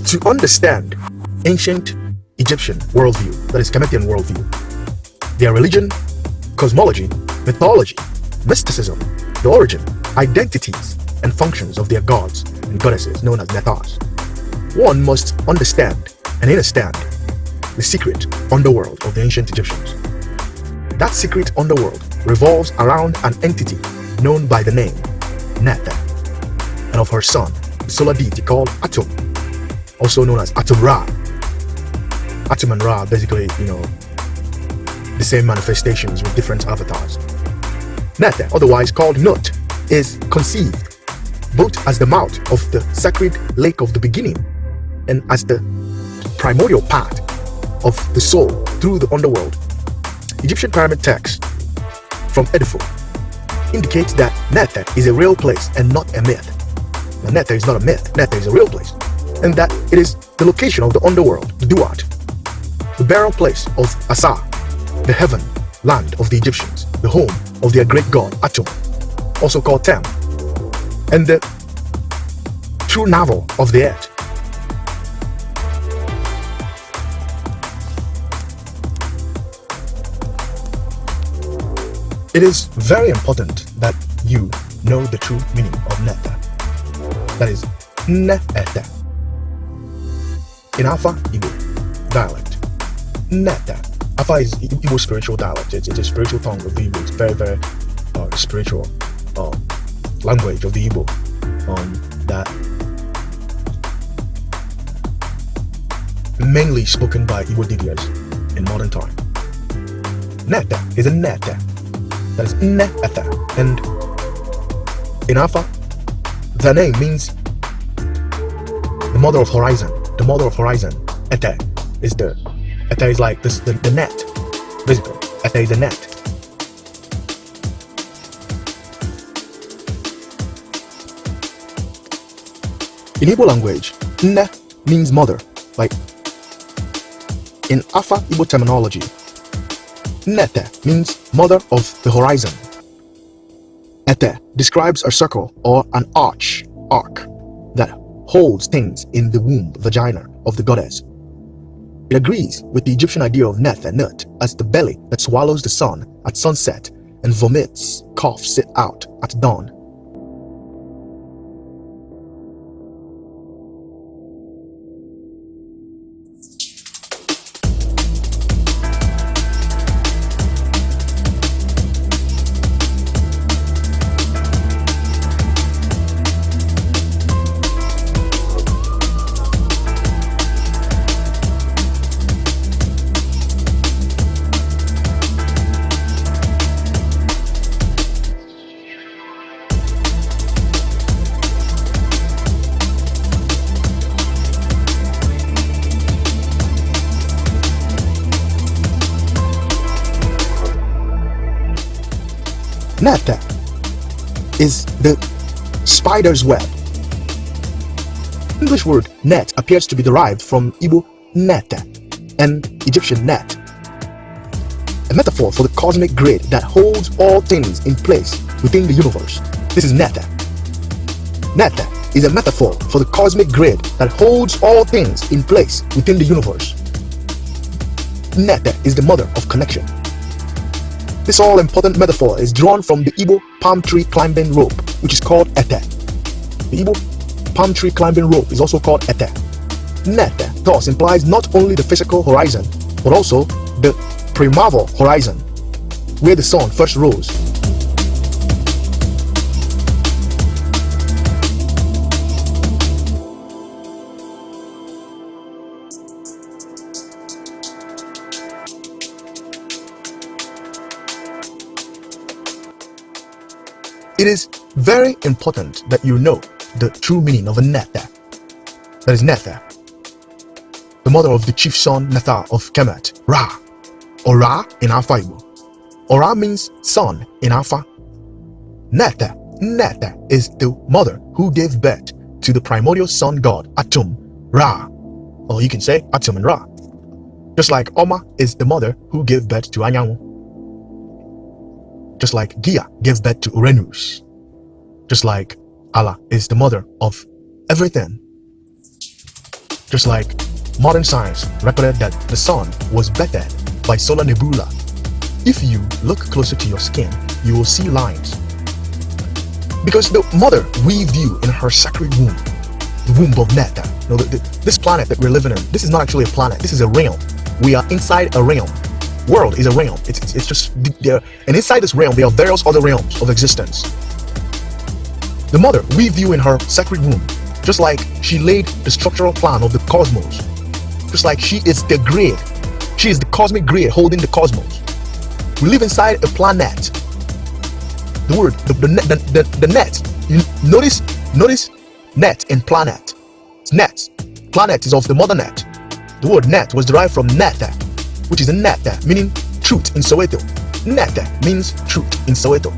To understand ancient Egyptian worldview, that is Kemethian worldview, their religion, cosmology, mythology, mysticism, the origin, identities, and functions of their gods and goddesses known as Nethers, one must understand and understand the secret underworld of the ancient Egyptians. That secret underworld revolves around an entity known by the name Neth, and of her son, the solar deity called Atum, also known as Atum Ra. Atum and Ra, basically, the same manifestations with different avatars. Neth, otherwise called Nut, is conceived both as the mouth of the sacred lake of the beginning and as the primordial part of the soul through the underworld. Egyptian pyramid texts from Edfu indicates that Neth is a real place and not a myth. Now, Neth is not a myth, Neth is a real place, and that it is the location of the underworld, the Duat, the burial place of Asa, the heaven land of the Egyptians, the home of their great god Atum, also called Tem, and the true navel of the earth. It is very important that you know the true meaning of Neth. That is NEETE. In Alpha Igbo dialect, Neth. Alpha is Igbo spiritual dialect. It's a spiritual tongue of the Igbo. It's very, very spiritual language of the Igbo that mainly spoken by Igbo diggers in modern time. Neth is a Neth. That is Neth, and in Alpha, the name means the mother of horizon. The mother of horizon. Ete is like this, the net, basically. Ete is the net. In Igbo language, Nne means mother. Like in Alpha Igbo terminology, Nete means mother of the horizon. Ete describes a circle or an arc that holds things in the womb, vagina of the goddess. It agrees with the Egyptian idea of Neth and Nut as the belly that swallows the sun at sunset and vomits, coughs it out at dawn. Neth is the spider's web. English word net appears to be derived from Igbo nete and Egyptian net, a metaphor for the cosmic grid that holds all things in place within the universe. This is Neth. Neth is a metaphor for the cosmic grid that holds all things in place within the universe. Neth is the mother of connection. This all-important metaphor is drawn from the Igbo palm tree climbing rope, which is called Ete. The Igbo palm tree climbing rope is also called Ete. Neth thus implies not only the physical horizon, but also the primeval horizon, where the sun first rose. It is very important that you know the true meaning of a Neth. That is Neth, the mother of the chief son Nether of Kemet, Ra, or Ra in Alpha Igbo. Or Ra means son in Alpha. Neth is the mother who gave birth to the primordial sun god Atum, Ra, or you can say Atum and Ra. Just like Oma is the mother who gave birth to Anyanwu. Just like Gia gave birth to Uranus. Just like Allah is the mother of everything. Just like modern science recorded that the sun was bettered by solar nebula. If you look closer to your skin, you will see lines. Because the mother weaved you in her sacred womb, the womb of Neth. You know, this planet that we're living in, this is not actually a planet, this is a realm. We are inside a realm. World is a realm. It's just there, and inside this realm there are various other realms of existence. The mother weaved you in her sacred womb, just like she laid the structural plan of the cosmos. Just like she is the grid. She is the cosmic grid holding the cosmos. We live inside a planet. The word, the net. You notice net and planet. It's net. Planet is of the mother net. The word net was derived from nether, which is a nether, meaning truth in Soweto. Nether means truth in Soweto.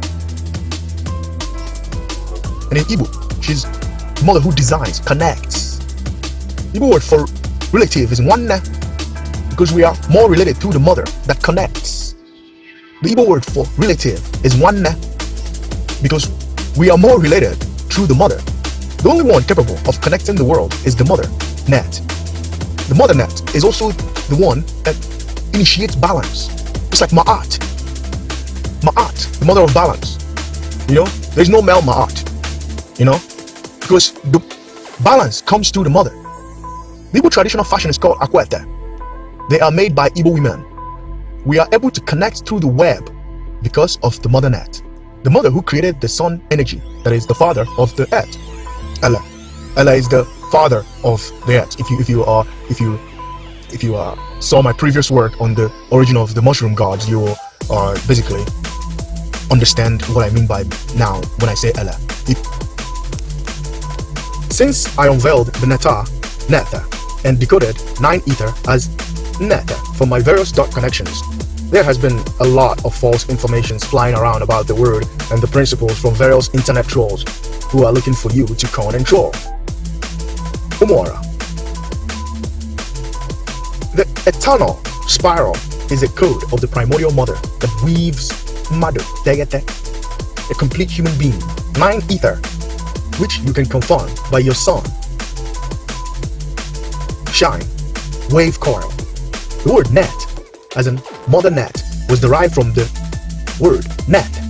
And in Igbo, she's the mother who designs, connects. The Igbo word for relative is one, because we are more related through the mother that connects. The Igbo word for relative is one, because we are more related through the mother. The only one capable of connecting the world is the mother net. The mother net is also the one that initiates balance. It's like Ma'at. Ma'at, the mother of balance. You know, there's no male Ma'at. You know, because the balance comes through the mother. The Igbo traditional fashion is called akwete. They are made by Igbo women. We are able to connect through the web because of the mother net. The mother who created the sun energy, that is the father of the earth. Allah. Allah is the father of the earth. If you saw my previous work on the origin of the mushroom gods, you will basically understand what I mean by now when I say Allah. Since I unveiled the nether and decoded NNEETE as nether from my various dot connections, there has been a lot of false information flying around about the word and the principles from various internet trolls who are looking for you to con and troll. Umora. The eternal spiral is a code of the primordial mother that weaves Madu Tegete, a complete human being, NNEETE, which you can confirm by your sun, shine, wave coil. The word net, as in mother net, was derived from the word net,